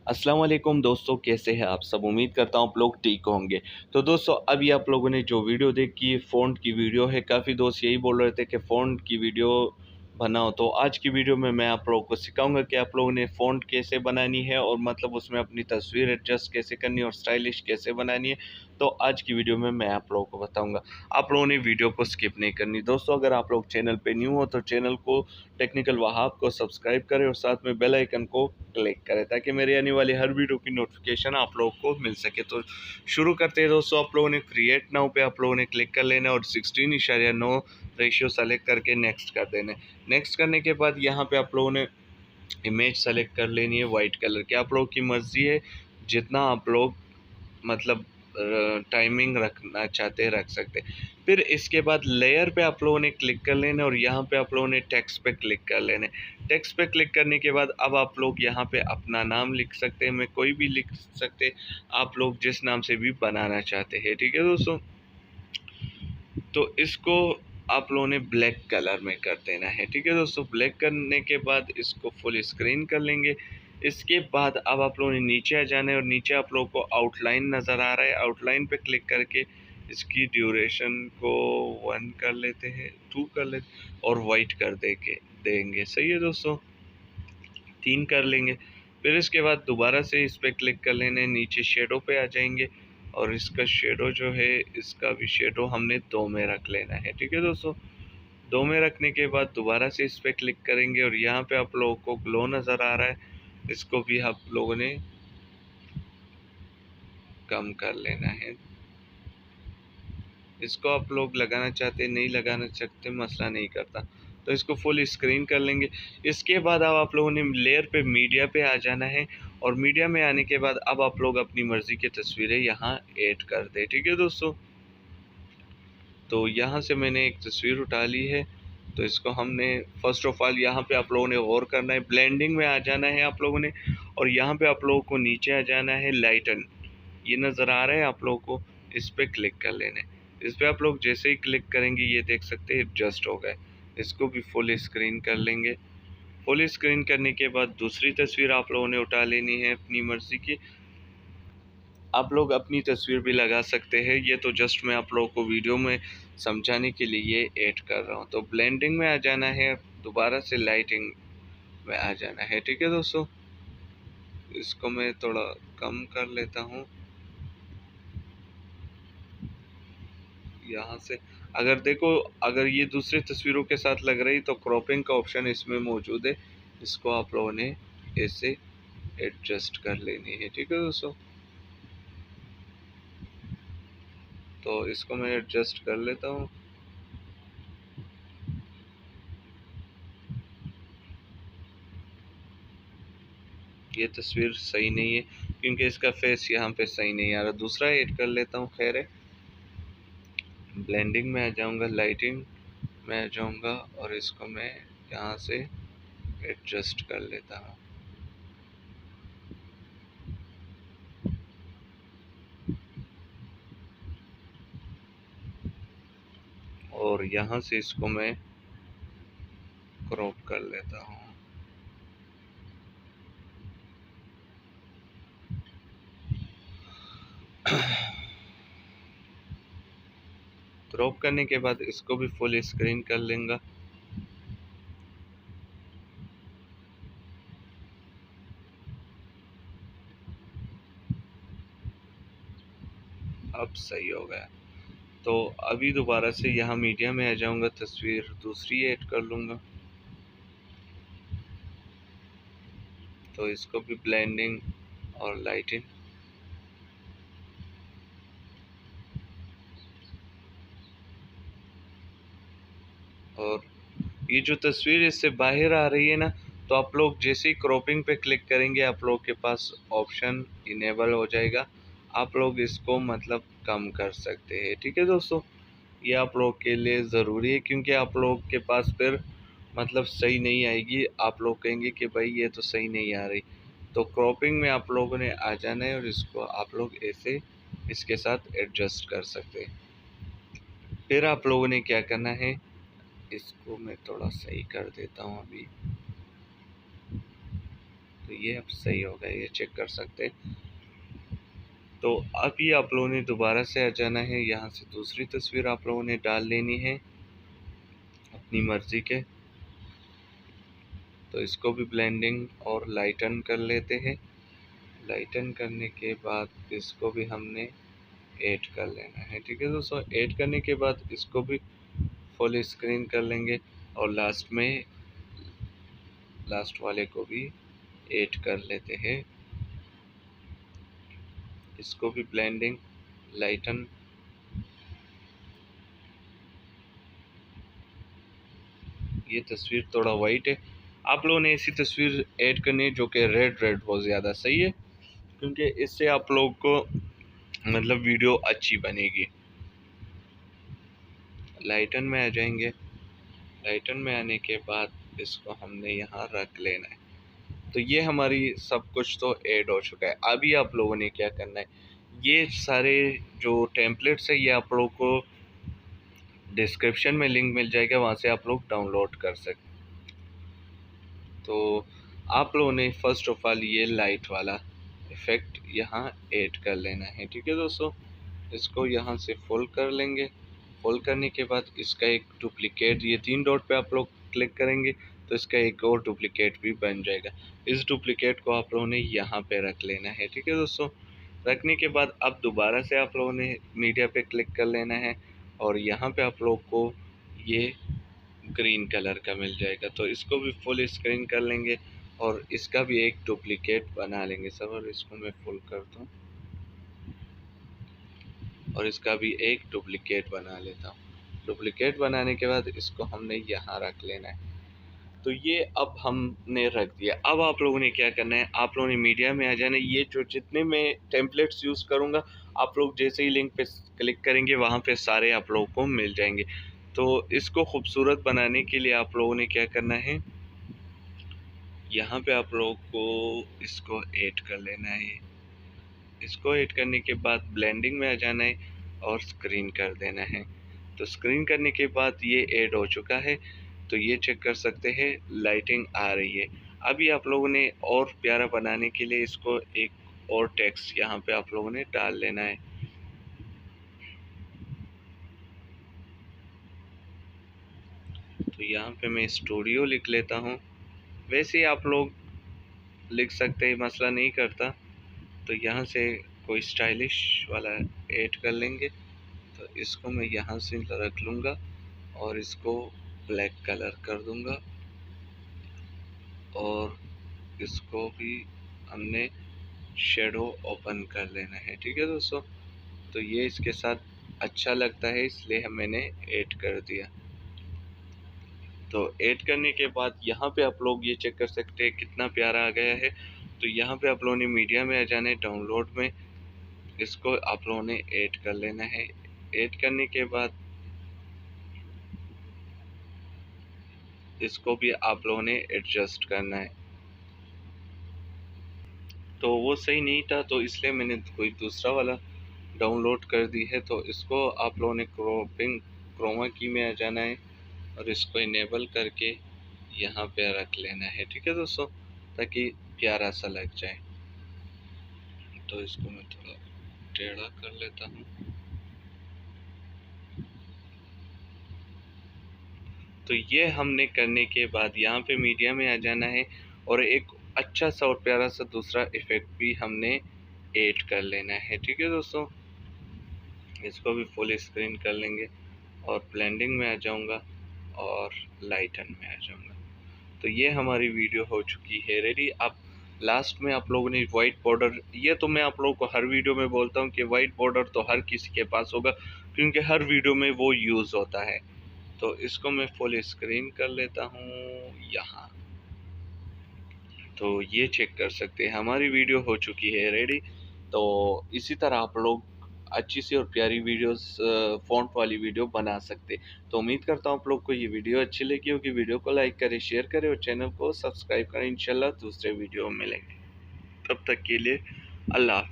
अस्सलाम वालेकुम दोस्तों, कैसे हैं आप सब। उम्मीद करता हूँ आप लोग ठीक होंगे। तो दोस्तों, अभी आप लोगों ने जो वीडियो देखी फ़ॉन्ट की वीडियो है, काफ़ी दोस्त यही बोल रहे थे कि फ़ॉन्ट की वीडियो बनाओ। तो आज की वीडियो में मैं आप लोगों को सिखाऊंगा कि आप लोगों ने फ़ॉन्ट कैसे बनानी है और मतलब उसमें अपनी तस्वीर एडजस्ट कैसे करनी है और स्टाइलिश कैसे बनानी है। तो आज की वीडियो में मैं आप लोगों को बताऊंगा। आप लोगों ने वीडियो को स्किप नहीं करनी। दोस्तों, अगर आप लोग चैनल पे न्यू हो तो चैनल को टेक्निकल वहाब को सब्सक्राइब करें और साथ में बेल आइकन को क्लिक करें ताकि मेरे आने वाली हर वीडियो की नोटिफिकेशन आप लोगों को मिल सके। तो शुरू करते हैं दोस्तों। आप लोगों ने क्रिएट नाउ पे आप लोगों ने क्लिक कर लेना और 16:9 रेशियो सेलेक्ट करके नेक्स्ट कर देना है। नेक्स्ट करने के बाद यहाँ पे आप लोगों ने इमेज सेलेक्ट कर लेनी है वाइट कलर की। आप लोगों की मर्जी है, जितना आप लोग मतलब टाइमिंग रखना चाहते हैं रख सकते हैं। फिर इसके बाद लेयर पे आप लोगों ने क्लिक कर लेना और यहाँ पे आप लोगों ने टेक्स्ट पे क्लिक कर लेना। टेक्स्ट पे क्लिक करने के बाद अब आप लोग यहाँ पे अपना नाम लिख सकते हैं, मैं कोई भी लिख सकते, आप लोग जिस नाम से भी बनाना चाहते हैं। ठीक है दोस्तों, तो इसको आप लोगों ने ब्लैक कलर में कर देना है। ठीक है दोस्तों, ब्लैक करने के बाद इसको फुल स्क्रीन कर लेंगे। इसके बाद अब आप लोगों ने नीचे आ जाना है और नीचे आप लोगों को आउटलाइन नज़र आ रहा है। आउटलाइन पे क्लिक करके इसकी ड्यूरेशन को 1 कर लेते हैं, 2 कर लेते और वाइट कर देंगे। सही है दोस्तों, 3 कर लेंगे। फिर इसके बाद दोबारा से इस पर क्लिक कर लेने, नीचे शेडो पे आ जाएंगे और इसका शेडो जो है, इसका भी शेडो हमने 2 में रख लेना है। ठीक है दोस्तों, 2 में रखने के बाद दोबारा से इस पर क्लिक करेंगे और यहाँ पे आप लोगों को ग्लो नज़र आ रहा है, इसको भी आप लोगों ने कम कर लेना है। इसको आप लोग लगाना चाहते नहीं लगाना चाहते मसला नहीं करता, तो इसको फुल स्क्रीन कर लेंगे। इसके बाद अब आप लोगों ने लेयर पे मीडिया पे आ जाना है और मीडिया में आने के बाद अब आप लोग अपनी मर्ज़ी की तस्वीरें यहाँ ऐड कर दें। ठीक है दोस्तों, तो यहाँ से मैंने एक तस्वीर उठा ली है, तो इसको हमने फर्स्ट ऑफ ऑल यहाँ पे आप लोगों ने गौर करना है, ब्लेंडिंग में आ जाना है आप लोगों ने और यहाँ पे आप लोगों को नीचे आ जाना है लाइटन, ये नज़र आ रहा है आप लोगों को, इस पर क्लिक कर लेने। इस पर आप लोग जैसे ही क्लिक करेंगे ये देख सकते हैं एडजस्ट हो गए। इसको भी फुल स्क्रीन कर लेंगे। फुल स्क्रीन करने के बाद दूसरी तस्वीर आप लोगों ने उठा लेनी है अपनी मर्ज़ी की। आप लोग अपनी तस्वीर भी लगा सकते हैं, ये तो जस्ट मैं आप लोगों को वीडियो में समझाने के लिए ऐड कर रहा हूँ। तो ब्लेंडिंग में आ जाना है, दोबारा से लाइटिंग में आ जाना है। ठीक है दोस्तों, इसको मैं थोड़ा कम कर लेता हूँ यहाँ से। अगर देखो, अगर ये दूसरी तस्वीरों के साथ लग रही तो क्रॉपिंग का ऑप्शन इसमें मौजूद है, इसको आप लोगों ने ऐसे एडजस्ट कर लेनी है। ठीक है दोस्तों, तो इसको मैं एडजस्ट कर लेता हूँ। ये तस्वीर सही नहीं है क्योंकि इसका फेस यहाँ पे सही नहीं आ रहा, दूसरा ऐड कर लेता हूँ। खैर है, ब्लेंडिंग में आ जाऊँगा, लाइटिंग में आ जाऊँगा और इसको मैं यहाँ से एडजस्ट कर लेता हूँ। और यहाँ से इसको मैं क्रॉप कर लेता हूँ। क्रॉप करने के बाद इसको भी फुल स्क्रीन कर लेंगे। अब सही हो गया। तो अभी दोबारा से यहाँ मीडिया में आ जाऊँगा, तस्वीर दूसरी ऐड कर लूँगा। तो इसको भी ब्लेंडिंग और लाइटिंग, और ये जो तस्वीर इससे बाहर आ रही है ना, तो आप लोग जैसे ही क्रॉपिंग पे क्लिक करेंगे आप लोग के पास ऑप्शन इनेबल हो जाएगा, आप लोग इसको मतलब कम कर सकते हैं। ठीक है दोस्तों, ये आप लोग के लिए ज़रूरी है क्योंकि आप लोग के पास फिर मतलब सही नहीं आएगी, आप लोग कहेंगे कि भाई ये तो सही नहीं आ रही। तो क्रॉपिंग में आप लोगों ने आ जाना है और इसको आप लोग ऐसे इसके साथ एडजस्ट कर सकते हैं। फिर आप लोगों ने क्या करना है, इसको मैं थोड़ा सही कर देता हूँ अभी। तो ये अब सही हो गया, ये चेक कर सकते हैं। तो अभी आप लोगों ने दोबारा से आ जाना है, यहाँ से दूसरी तस्वीर आप लोगों ने डाल लेनी है अपनी मर्ज़ी के। तो इसको भी ब्लेंडिंग और लाइटन कर लेते हैं। लाइटन करने के बाद इसको भी हमने ऐड कर लेना है। ठीक है दोस्तों, ऐड करने के बाद इसको भी फुल स्क्रीन कर लेंगे और लास्ट वाले को भी ऐड कर लेते हैं। इसको भी ब्लेंडिंग लाइटन। ये तस्वीर थोड़ा वाइट है, आप लोगों ने ऐसी तस्वीर ऐड करनी है जो कि रेड हो, ज़्यादा सही है, क्योंकि इससे आप लोग को मतलब वीडियो अच्छी बनेगी। लाइटन में आ जाएंगे। लाइटन में आने के बाद इसको हमने यहाँ रख लेना है। तो ये हमारी सब कुछ तो ऐड हो चुका है। अभी आप लोगों ने क्या करना है, ये सारे जो टेम्पलेट्स है ये आप लोगों को डिस्क्रिप्शन में लिंक मिल जाएगा, वहाँ से आप लोग डाउनलोड कर सकते। तो आप लोगों ने फर्स्ट ऑफ ऑल ये लाइट वाला इफ़ेक्ट यहाँ ऐड कर लेना है। ठीक है दोस्तों, इसको यहाँ से फुल कर लेंगे। फुल करने के बाद इसका एक डुप्लीकेट, ये 3 डॉट पे आप लोग क्लिक करेंगे तो इसका एक और डुप्लीकेट भी बन जाएगा। इस डुप्लीकेट को आप लोगों ने यहाँ पे रख लेना है। ठीक है दोस्तों, रखने के बाद अब दोबारा से आप लोगों ने मीडिया पे क्लिक कर लेना है और यहाँ पे आप लोग को ये ग्रीन कलर का मिल जाएगा। तो इसको भी फुल स्क्रीन कर लेंगे और इसका भी एक डुप्लीकेट बना लेंगे सब। और इसको मैं फुल कर दूँ और इसका भी एक डुप्लीकेट बना लेता हूँ। डुप्लीकेट बनाने के बाद इसको हमने यहाँ रख लेना है। तो ये अब हमने रख दिया। अब आप लोगों ने क्या करना है, आप लोगों ने मीडिया में आ जाना है। ये जो जितने मैं टेम्पलेट्स यूज़ करूँगा, आप लोग जैसे ही लिंक पे क्लिक करेंगे वहाँ पे सारे आप लोगों को मिल जाएंगे। तो इसको खूबसूरत बनाने के लिए आप लोगों ने क्या करना है, यहाँ पे आप लोगों को इसको ऐड कर लेना है। इसको ऐड करने के बाद ब्लेंडिंग में आ जाना है और स्क्रीन कर देना है। तो स्क्रीन करने के बाद ये ऐड हो चुका है। तो ये चेक कर सकते हैं, लाइटिंग आ रही है। अभी आप लोगों ने और प्यारा बनाने के लिए इसको एक और टेक्स्ट यहाँ पे आप लोगों ने डाल लेना है। तो यहाँ पे मैं स्टूडियो लिख लेता हूँ। वैसे ही आप लोग लिख सकते हैं, मसला नहीं करता। तो यहाँ से कोई स्टाइलिश वाला ऐड कर लेंगे। तो इसको मैं यहाँ से रख लूँगा और इसको ब्लैक कलर कर दूँगा और इसको भी हमने शेडो ओपन कर लेना है। ठीक है दोस्तों, तो ये इसके साथ अच्छा लगता है इसलिए मैंने ऐड कर दिया। तो ऐड करने के बाद यहाँ पे आप लोग ये चेक कर सकते हैं कितना प्यारा आ गया है। तो यहाँ पे आप लोगों ने मीडिया में आ जाना है, डाउनलोड में इसको आप लोगों ने ऐड कर लेना है। ऐड करने के बाद इसको भी आप लोगों ने एडजस्ट करना है। तो वो सही नहीं था तो इसलिए मैंने कोई दूसरा वाला डाउनलोड कर दी है। तो इसको आप लोगों ने क्रोमा की में आ जाना है और इसको इनेबल करके यहाँ पे रख लेना है। ठीक है दोस्तों, ताकि प्यारा सा लग जाए। तो इसको मैं थोड़ा टेढ़ा कर लेता हूँ। तो ये हमने करने के बाद यहाँ पे मीडिया में आ जाना है और एक अच्छा सा और प्यारा सा दूसरा इफ़ेक्ट भी हमने ऐड कर लेना है। ठीक है दोस्तों, इसको भी फुल स्क्रीन कर लेंगे और ब्लेंडिंग में आ जाऊंगा और लाइटन में आ जाऊंगा। तो ये हमारी वीडियो हो चुकी है रेडी। अब लास्ट में आप लोगों ने वाइट बॉर्डर, ये तो मैं आप लोगों को हर वीडियो में बोलता हूँ कि वाइट बॉर्डर तो हर किसी के पास होगा, क्योंकि हर वीडियो में वो यूज़ होता है। तो इसको मैं फुल स्क्रीन कर लेता हूँ यहाँ। तो ये चेक कर सकते हैं हमारी वीडियो हो चुकी है रेडी। तो इसी तरह आप लोग अच्छी सी और प्यारी वीडियोस फ़ॉन्ट वाली वीडियो बना सकते। तो उम्मीद करता हूँ आप लोग को ये वीडियो अच्छी लगी होगी। वीडियो को लाइक करें, शेयर करें और चैनल को सब्सक्राइब करें। इंशाल्लाह दूसरे वीडियो में मिलेंगे। तब तक के लिए अल्लाह हाफ़िज़।